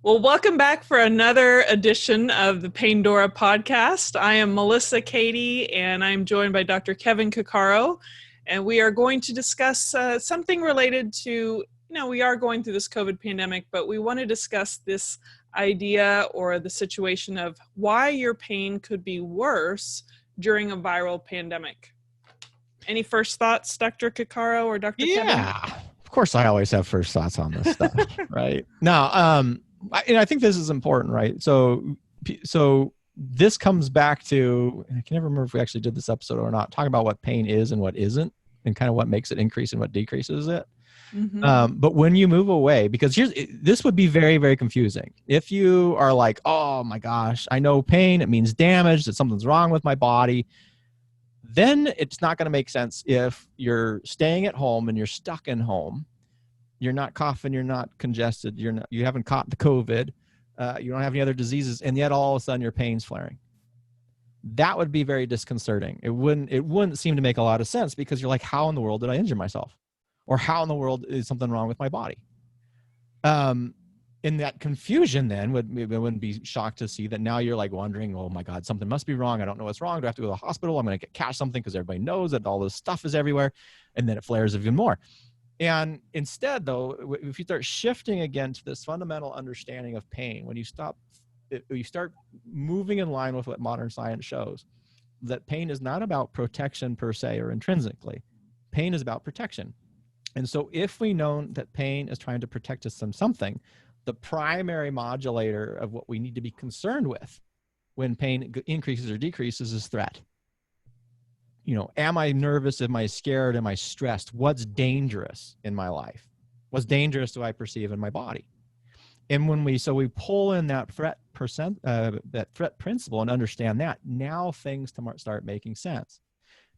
Well, welcome back for another edition of the Paindora Podcast. I am Melissa Cady, and I'm joined by Dr. Kevin Cuccaro, and we are going to discuss something related to, we are going through this COVID pandemic, but we want to discuss this idea or the situation of why your pain could be worse during a viral pandemic. Any first thoughts, Dr. Cuccaro or Dr. Kevin? Yeah, of course I always have first thoughts on this stuff, right? Now, I think this is important, right? So this comes back to, I can never remember if we actually did this episode or not, talking about what pain is and what isn't, and kind of what makes it increase and what decreases it. Mm-hmm. But when you move away, because this would be very, very confusing. If you are like, oh my gosh, I know pain, it means damage, that something's wrong with my body, then it's not going to make sense if you're staying at home and you're stuck in home. You're not coughing, you're not congested, you haven't caught the COVID, you don't have any other diseases, and yet all of a sudden your pain's flaring. That would be very disconcerting. It wouldn't seem to make a lot of sense, because you're like, how in the world did I injure myself? Or how in the world is something wrong with my body? In that confusion then, wouldn't be shocked to see that now you're like wondering, oh my God, something must be wrong. I don't know what's wrong. Do I have to go to the hospital? I'm going to catch something because everybody knows that all this stuff is everywhere. And then it flares even more. And instead, though, if you start shifting again to this fundamental understanding of pain, when you start moving in line with what modern science shows, that pain is not about protection per se or intrinsically. Pain is about protection. And so if we know that pain is trying to protect us from something, the primary modulator of what we need to be concerned with when pain increases or decreases is threat. Am I nervous? Am I scared? Am I stressed? What's dangerous in my life? What's dangerous do I perceive in my body? And when we pull in that threat principle and understand that, now things start making sense.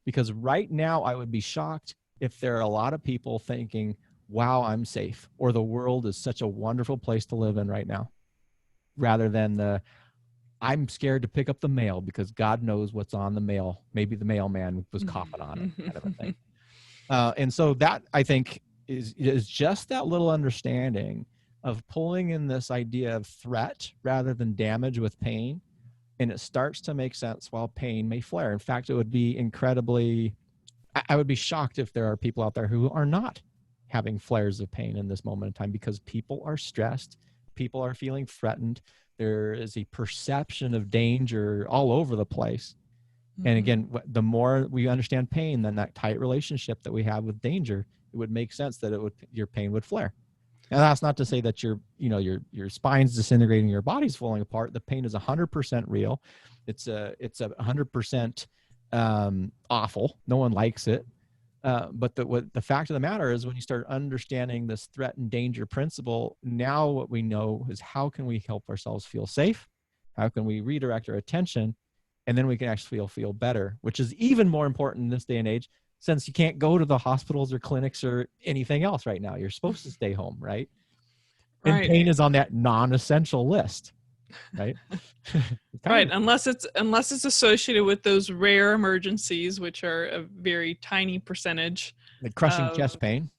Because right now I would be shocked if there are a lot of people thinking, wow, I'm safe, or the world is such a wonderful place to live in right now, rather than I'm scared to pick up the mail because God knows what's on the mail. Maybe the mailman was coughing on it, kind of a thing. And so that, I think, is just that little understanding of pulling in this idea of threat rather than damage with pain. And it starts to make sense while pain may flare. In fact, it would be I would be shocked if there are people out there who are not having flares of pain in this moment in time, because people are stressed, people are feeling threatened. There is a perception of danger all over the place. Mm-hmm. And again, the more we understand pain, then that tight relationship that we have with danger, it would make sense that your pain would flare. And that's not to say that your spine's disintegrating, your body's falling apart. The pain is 100% real. It's 100% awful. No one likes it. But the fact of the matter is, when you start understanding this threat and danger principle, now what we know is how can we help ourselves feel safe? How can we redirect our attention? And then we can actually feel better, which is even more important in this day and age, since you can't go to the hospitals or clinics or anything else right now. You're supposed to stay home, right? And pain is on that non-essential list. Right. Right. Unless it's associated with those rare emergencies, which are a very tiny percentage. Like crushing chest pain.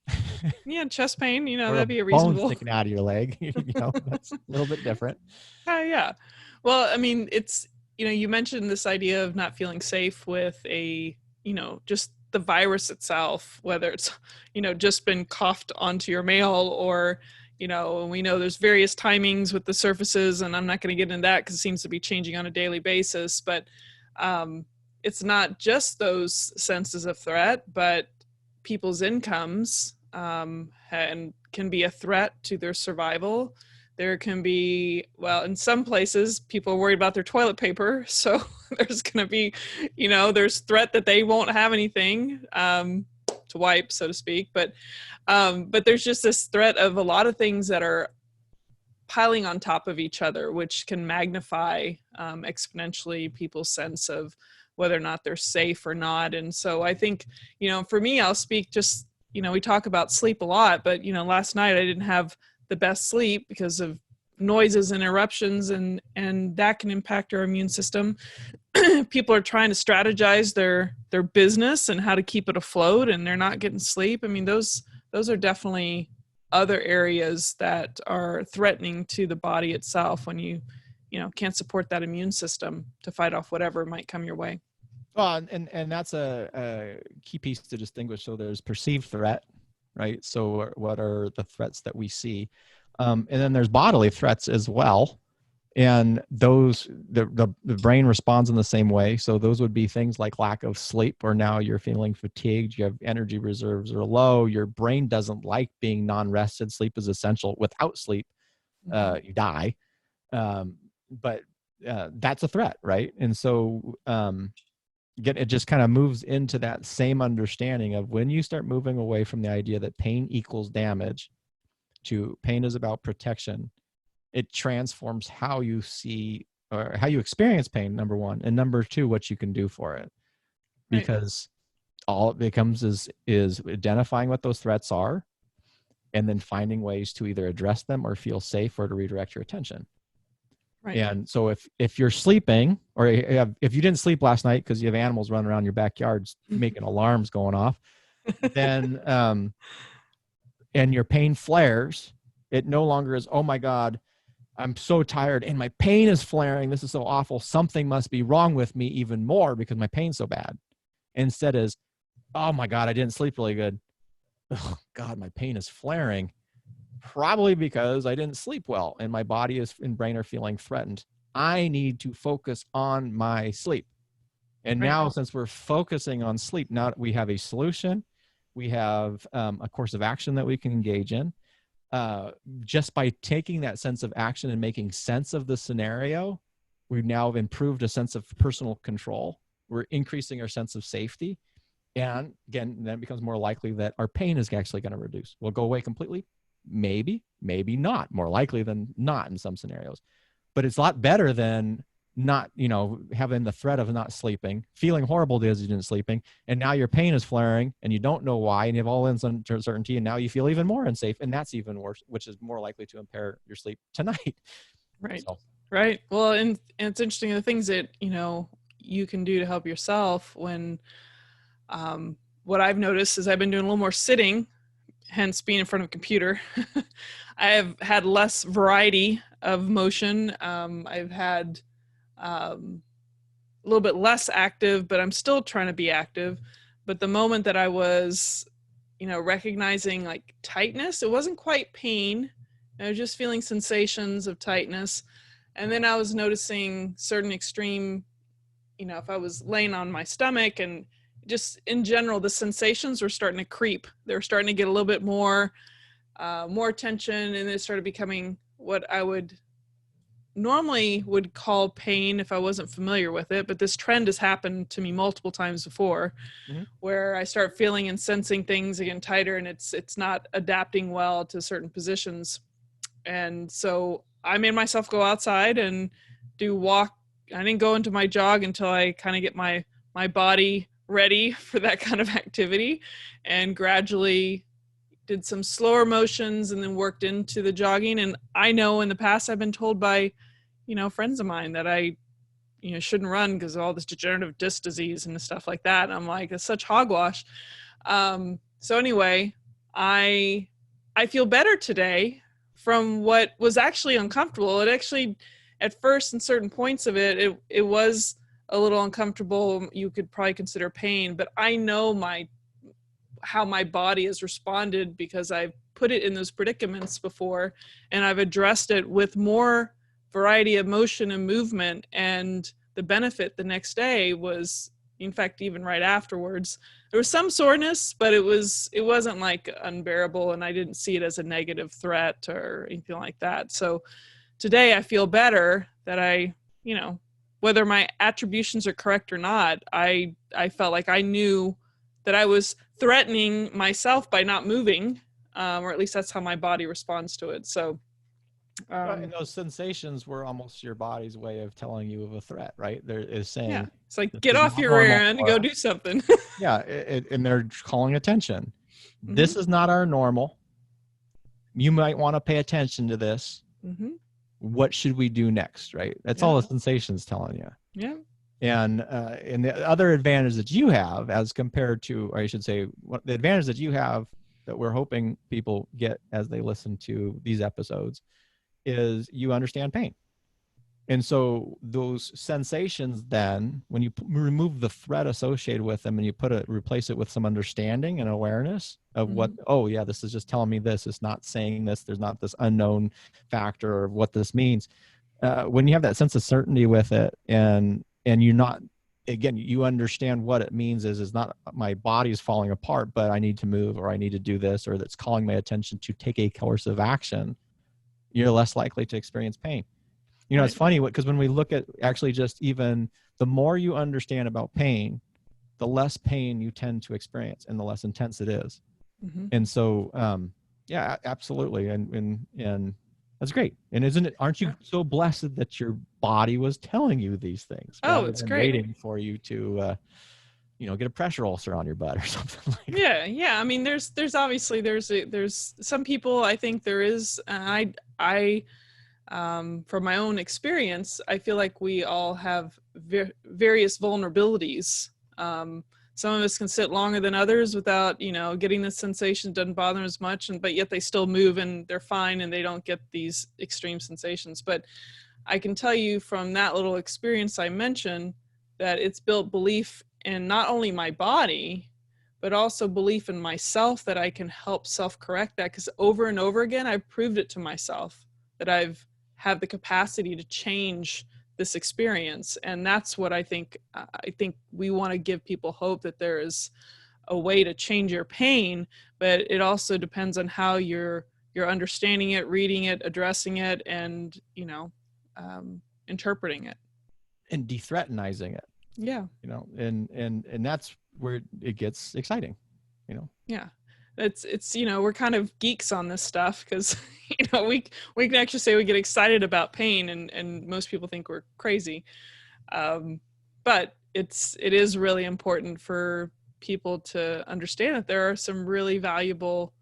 Yeah, chest pain. Or that'd be a reasonable. Bone sticking out of your leg. That's a little bit different. Yeah. Well, I mean, it's you mentioned this idea of not feeling safe with just the virus itself, whether it's just been coughed onto your mail or. And we know there's various timings with the surfaces, and I'm not going to get into that because it seems to be changing on a daily basis. But it's not just those senses of threat, but people's incomes and can be a threat to their survival. There can be, in some places, people are worried about their toilet paper. So there's going to be, there's threat that they won't have anything to wipe, so to speak. But there's just this threat of a lot of things that are piling on top of each other, which can magnify exponentially people's sense of whether or not they're safe or not. And so I think, for me, I'll speak just, we talk about sleep a lot, but, last night I didn't have the best sleep because of noises and eruptions, and that can impact our immune system. People are trying to strategize their business and how to keep it afloat, and they're not getting sleep. I mean, those are definitely other areas that are threatening to the body itself when you can't support that immune system to fight off whatever might come your way. Well, and that's a key piece to distinguish. So there's perceived threat, right? So what are the threats that we see? And then there's bodily threats as well. And those, the brain responds in the same way. So those would be things like lack of sleep, or now you're feeling fatigued, you have energy reserves are low, your brain doesn't like being non-rested. Sleep is essential. Without sleep, you die. But that's a threat, right? And so it just kind of moves into that same understanding of when you start moving away from the idea that pain equals damage to pain is about protection, it transforms how you see or how you experience pain, number one, and number two, what you can do for it. Because all it becomes is identifying what those threats are and then finding ways to either address them or feel safe or to redirect your attention. Right. And so if you're sleeping, or if you didn't sleep last night because you have animals running around your backyards making alarms going off, then and your pain flares, it no longer is, oh my God, I'm so tired and my pain is flaring. This is so awful. Something must be wrong with me even more because my pain's so bad. Instead is, oh my God, I didn't sleep really good. Oh God, my pain is flaring. Probably because I didn't sleep well and my body and brain are feeling threatened. I need to focus on my sleep. And now, since we're focusing on sleep, now that we have a solution, we have a course of action that we can engage in. Just by taking that sense of action and making sense of the scenario, we've now improved a sense of personal control. We're increasing our sense of safety. And again, then it becomes more likely that our pain is actually going to reduce. Will it go away completely? Maybe, maybe not. More likely than not in some scenarios. But it's a lot better than not, having the threat of not sleeping, feeling horrible because you didn't sleeping, and now your pain is flaring and you don't know why, and you have all this uncertainty, and now you feel even more unsafe, and that's even worse, which is more likely to impair your sleep tonight. Right. So. Right. Well, and it's interesting, the things that, you can do to help yourself when, what I've noticed is I've been doing a little more sitting, hence being in front of a computer. I have had less variety of motion. I've had a little bit less active, but I'm still trying to be active. But the moment that I was, recognizing like tightness, it wasn't quite pain. I was just feeling sensations of tightness. And then I was noticing certain extreme, if I was laying on my stomach, and just in general, the sensations were starting to creep. They were starting to get a little bit more tension, and then it started becoming what I would normally would call pain if I wasn't familiar with it. But this trend has happened to me multiple times before, where I start feeling and sensing things again tighter, and it's not adapting well to certain positions. And so I made myself go outside and do walk. I didn't go into my jog until I kind of get my body ready for that kind of activity, and gradually did some slower motions and then worked into the jogging. And I know in the past I've been told by, friends of mine that I, shouldn't run because of all this degenerative disc disease and stuff like that. And I'm like, it's such hogwash. So anyway, I feel better today from what was actually uncomfortable. It actually, at first, in certain points of it was a little uncomfortable. You could probably consider pain, but I know how my body has responded because I've put it in those predicaments before, and I've addressed it with more variety of motion and movement. And the benefit the next day was, in fact, even right afterwards, there was some soreness, but it wasn't like unbearable, and I didn't see it as a negative threat or anything like that. So today I feel better that I, whether my attributions are correct or not, I felt like I knew that I was threatening myself by not moving, or at least that's how my body responds to it. So, and those sensations were almost your body's way of telling you of a threat, right? There is saying, it's like, get off your rear end and go do something. And they're calling attention. This is not our normal. You might want to pay attention to this. What should we do next, right? That's all the sensations telling you. Yeah. And the other advantage that you have as compared to, or I should say, the advantage that you have that we're hoping people get as they listen to these episodes is you understand pain. And so those sensations, then when you remove the threat associated with them and you replace it with some understanding and awareness of what, oh yeah, this is just telling me this, it's not saying this, there's not this unknown factor of what this means. When you have that sense of certainty with it, and you're not, again, you understand what it means is not my body is falling apart, but I need to move, or I need to do this, or that's calling my attention to take a course of action, you're less likely to experience pain. You know, It's funny because when we look at actually just even the more you understand about pain, the less pain you tend to experience and the less intense it is. And so, yeah, absolutely. And that's great. And aren't you so blessed that your body was telling you these things? Oh, it's great. Waiting for you to, get a pressure ulcer on your butt or something like that. Yeah. I mean, there's obviously there's some people, I think there is, from my own experience, I feel like we all have various vulnerabilities. Some of us can sit longer than others without, getting the sensation, doesn't bother them as much, but yet they still move and they're fine and they don't get these extreme sensations. But I can tell you from that little experience I mentioned that it's built belief in not only my body, but also belief in myself that I can help self-correct that, because over and over again, I've proved it to myself that have the capacity to change this experience. And that's what I think we want to give people hope, that there is a way to change your pain, but it also depends on how you're understanding it, reading it, addressing it, and, interpreting it. And de-threatenizing it. Yeah. And that's where it gets exciting, Yeah. It's we're kind of geeks on this stuff because we can actually say we get excited about pain, and most people think we're crazy, but it is really important for people to understand that there are some really valuable,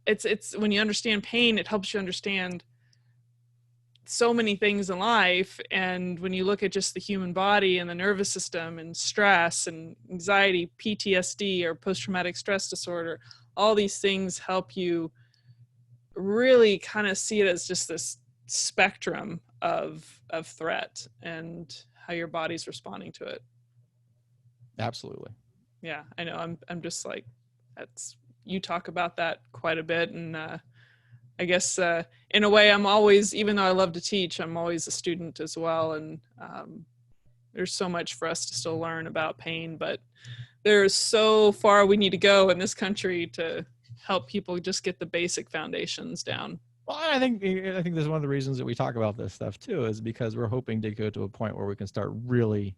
it's when you understand pain, it helps you understand so many things in life. And when you look at just the human body and the nervous system and stress and anxiety, PTSD or post-traumatic stress disorder, all these things help you really kind of see it as just this spectrum of threat and how your body's responding to it. Absolutely. Yeah, I know. I'm just like, you talk about that quite a bit. And I guess in a way I'm always, even though I love to teach, I'm always a student as well. And there's so much for us to still learn about pain, but there's so far we need to go in this country to help people just get the basic foundations down. Well, I think this is one of the reasons that we talk about this stuff too, is because we're hoping to go to a point where we can start really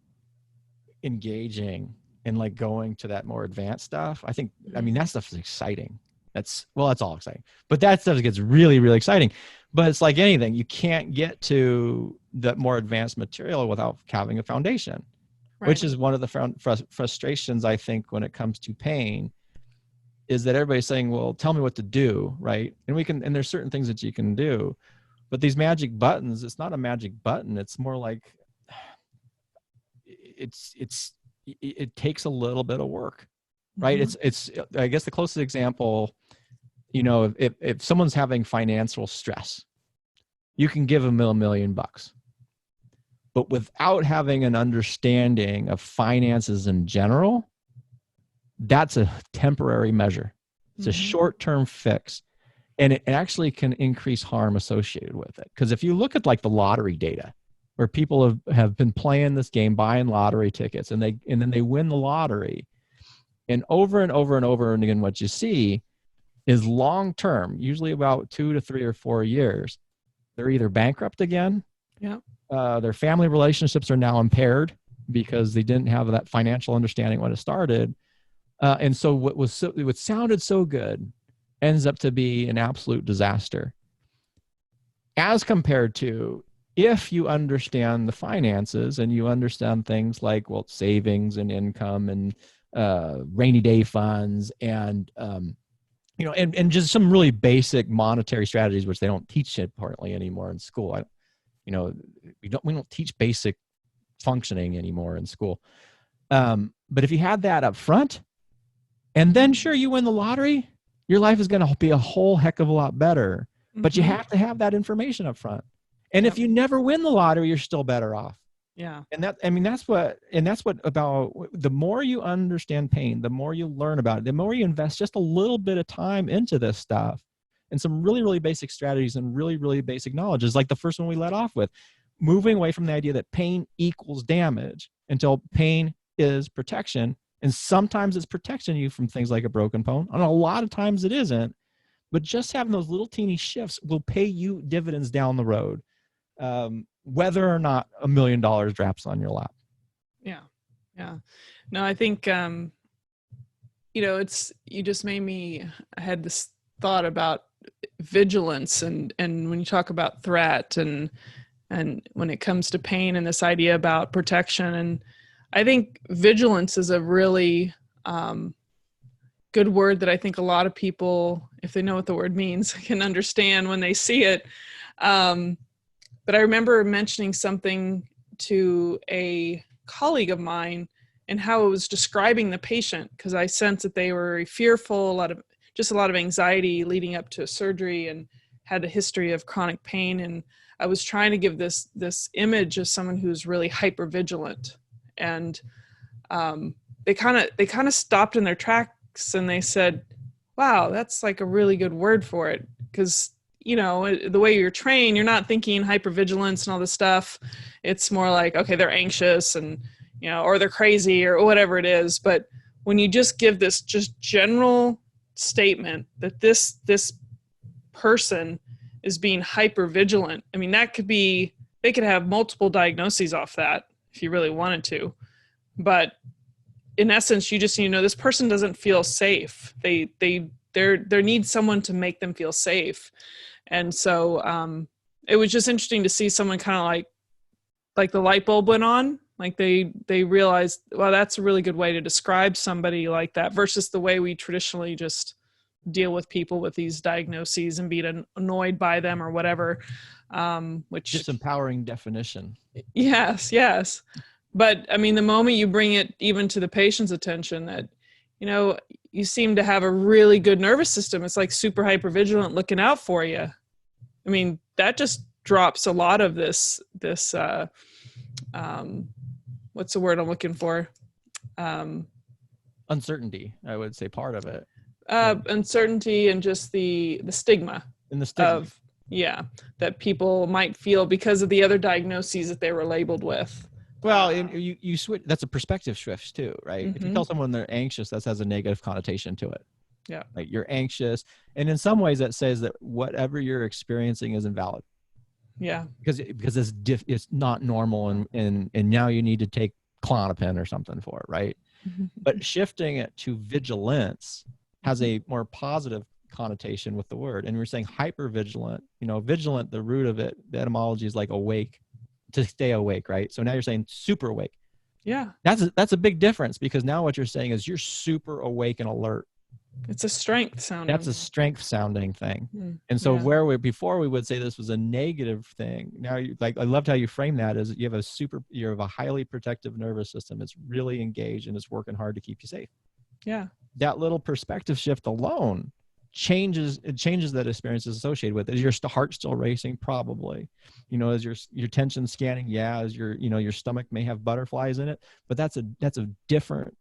engaging and like going to that more advanced stuff. I mean, that stuff is exciting. That's all exciting, but that stuff gets really, really exciting. But it's like anything, you can't get to the more advanced material without having a foundation. Right. Which is one of the frustrations, I think, when it comes to pain, is that everybody's saying, well, tell me what to do, right? And there's certain things that you can do, but these magic buttons, it's not a magic button. It's more like it takes a little bit of work, right? It's I guess the closest example, if someone's having financial stress, you can give them $1 million. But without having an understanding of finances in general, that's a temporary measure. It's a short-term fix. And it actually can increase harm associated with it. Because if you look at like the lottery data, where people have been playing this game, buying lottery tickets, and then they win the lottery. And over and over and over and again, what you see is long-term, usually about 2 to 3 or 4 years, they're either bankrupt again. Yeah. Their family relationships are now impaired because they didn't have that financial understanding when it started. And so what sounded so good ends up to be an absolute disaster. As compared to if you understand the finances and you understand things like, savings and income and rainy day funds and, and just some really basic monetary strategies, which they don't teach it partly anymore in school. We don't teach basic functioning anymore in school. But if you had that up front, and then sure, you win the lottery, your life is going to be a whole heck of a lot better. But you Mm-hmm. have to have that information up front. And Yep. if you never win the lottery, you're still better off. Yeah. And that's what about the more you understand pain, the more you learn about it, the more you invest just a little bit of time into this stuff and some really, really basic strategies and really, really basic knowledge is like the first one we let off with, moving away from the idea that pain equals damage until pain is protection. And sometimes it's protecting you from things like a broken bone. And a lot of times it isn't, but just having those little teeny shifts will pay you dividends down the road. Whether or not $1 million drops on your lap. Yeah. Yeah. No, I think, you just made me, I had this thought about vigilance and when you talk about threat and when it comes to pain and this idea about protection. And I think vigilance is a really, good word that I think a lot of people, if they know what the word means, can understand when they see it. But I remember mentioning something to a colleague of mine and how it was describing the patient, because I sensed that they were fearful, a lot of anxiety leading up to a surgery and had a history of chronic pain. And I was trying to give this image of someone who's really hypervigilant. And they kind of stopped in their tracks and they said, wow, that's like a really good word for it. Because the way you're trained, you're not thinking hypervigilance and all this stuff. It's more like, okay, they're anxious and, or they're crazy or whatever it is. But when you just give this just general statement that this person is being hypervigilant, I mean, they could have multiple diagnoses off that if you really wanted to. But in essence, you just, this person doesn't feel safe. They need someone to make them feel safe. And so it was just interesting to see someone kind of like the light bulb went on. Like they realized, well, that's a really good way to describe somebody like that versus the way we traditionally just deal with people with these diagnoses and being annoyed by them or whatever. Which disempowering definition. Yes. But I mean, the moment you bring it even to the patient's attention that, you seem to have a really good nervous system. It's like super hypervigilant looking out for you. I mean, that just drops a lot of this, what's the word I'm looking for? Uncertainty, I would say part of it. Uncertainty and just the stigma. And the stigma. That people might feel because of the other diagnoses that they were labeled with. Well, you switch. That's a perspective shift too, right? Mm-hmm. If you tell someone they're anxious, that has a negative connotation to it. Yeah. Like you're anxious. And in some ways that says that whatever you're experiencing is invalid. Yeah. Because it's not normal and now you need to take Klonopin or something for it, right? Mm-hmm. But shifting it to vigilance has a more positive connotation with the word. And we're saying hypervigilant, vigilant, the root of it, the etymology is like awake, to stay awake, right? So now you're saying super awake. Yeah. That's a big difference because now what you're saying is you're super awake and alert. It's a strength sounding. That's a strength sounding thing. And so before we would say this was a negative thing. Now I loved how you frame that as you have a highly protective nervous system. It's really engaged and it's working hard to keep you safe. Yeah. That little perspective shift alone changes that experience is associated with. Is your heart still racing? Probably. Is your tension scanning? Yeah. Is your stomach may have butterflies in it, but that's a different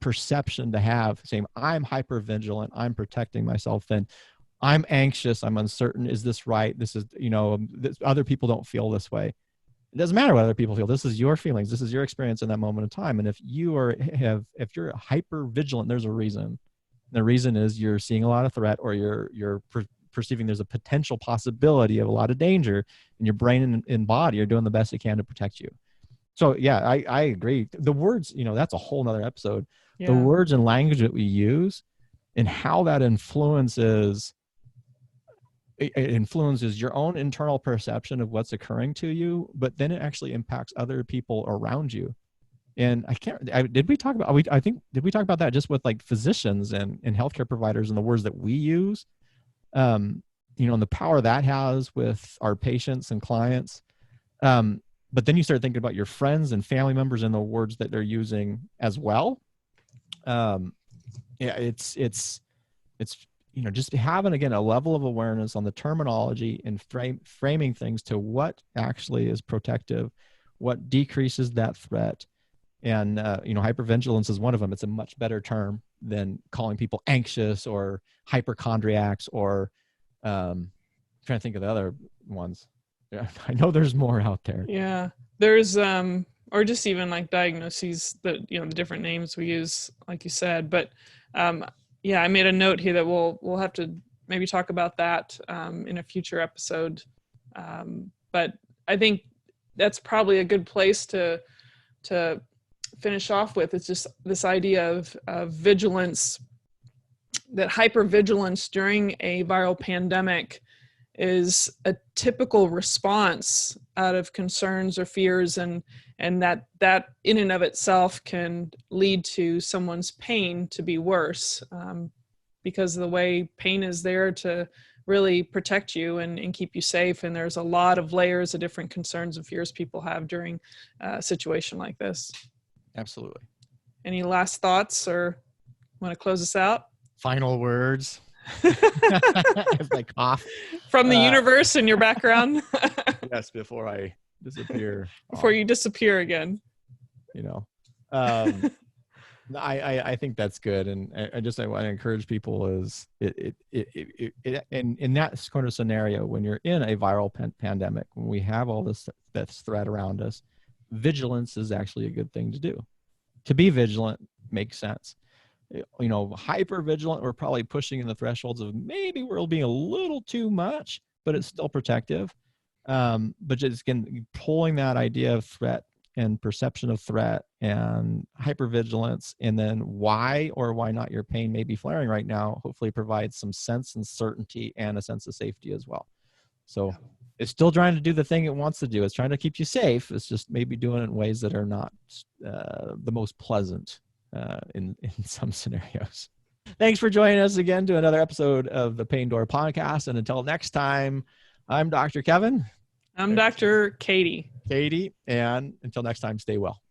perception to have, saying I'm hypervigilant, I'm protecting myself, and I'm anxious, I'm uncertain. Is this right? This is, other people don't feel this way. It doesn't matter what other people feel. This is your feelings. This is your experience in that moment of time. And if you're hypervigilant, there's a reason. The reason is you're seeing a lot of threat, or you're perceiving there's a potential possibility of a lot of danger, and your brain and body are doing the best it can to protect you. So yeah, I agree. The words, that's a whole nother episode. Yeah. The words and language that we use and how that influences your own internal perception of what's occurring to you, but then it actually impacts other people around you. And did we talk about that just with like physicians and healthcare providers and the words that we use, and the power that has with our patients and clients. But then you start thinking about your friends and family members and the words that they're using as well. It's just having, again, a level of awareness on the terminology and framing things to what actually is protective, what decreases that threat. And, hypervigilance is one of them. It's a much better term than calling people anxious or hypochondriacs or trying to think of the other ones. Yeah, I know there's more out there. Yeah. There's, or just even like diagnoses that, the different names we use, like you said, but, yeah, I made a note here that we'll have to maybe talk about that, in a future episode. But I think that's probably a good place to finish off with. It's just this idea of vigilance, that hypervigilance during a viral pandemic is a typical response out of concerns or fears, and that in and of itself can lead to someone's pain to be worse, because of the way pain is there to really protect you and keep you safe. And there's a lot of layers of different concerns and fears people have during a situation like this. Absolutely. Any last thoughts, or want to close us out? Final words. Like cough from the universe in your background. Yes, before I disappear. Before you disappear again. I think that's good, and I want to encourage people is in that kind of scenario, when you're in a viral pandemic, when we have all this threat around us, vigilance is actually a good thing to do. To be vigilant makes sense. Hyper vigilant, we're probably pushing in the thresholds of maybe we're being a little too much, but it's still protective. But just again, pulling that idea of threat and perception of threat and hypervigilance, and then why or why not your pain may be flaring right now, hopefully provides some sense and certainty and a sense of safety as well. So it's still trying to do the thing it wants to do. It's trying to keep you safe. It's just maybe doing it in ways that are not the most pleasant in some scenarios. Thanks for joining us again to another episode of the Paindora Podcast. And until next time, I'm Dr. Kevin. I'm Dr. Cady. And until next time, stay well.